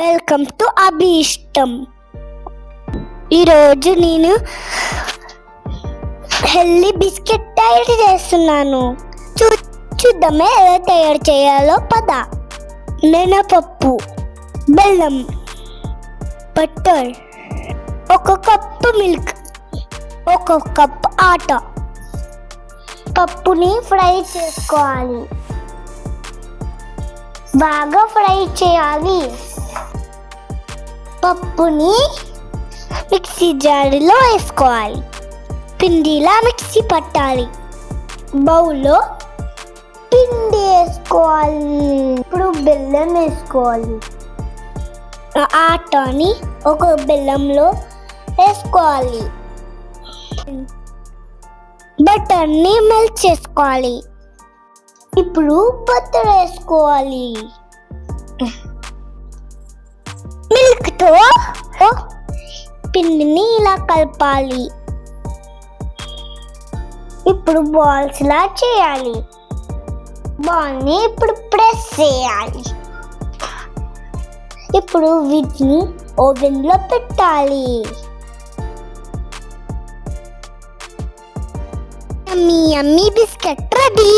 Welcome to అభిష్టం. ఈరోజు నేను healthy biscuit తయారు చేస్తున్నాను. చూద్దామే ఎలా తయారు చేయాలో పద. మినపప్పు, బెల్లం, బట్టర్, 1 కప్పు మిల్క్, 1 కప్పు ఆట. పప్పుని ఫ్రై చేసుకోవాలి, బాగా ఫ్రై చేయాలి. పప్పుని మిక్సీ జారులో వేసుకోవాలి, పిండిలా మిక్సీ పట్టాలి. బౌల్లో పిండి వేసుకోవాలి. ఇప్పుడు బెల్లం వేసుకోవాలి. ఆటని ఒక బెల్లంలో వేసుకోవాలి. బటర్ని మెల్ట్ చేసుకోవాలి. ఇప్పుడు బటర్ వేసుకోవాలి. మిల్క్తో పిండిని ఇలా కలపాలి. ఇప్పుడు బాల్స్ లా చేయాలి. బాల్ని ఇప్పుడు ప్రెస్ చేయాలి. ఇప్పుడు వీటిని ఓవెన్లో పెట్టాలి. యమ్మీ బిస్కెట్ రెడీ.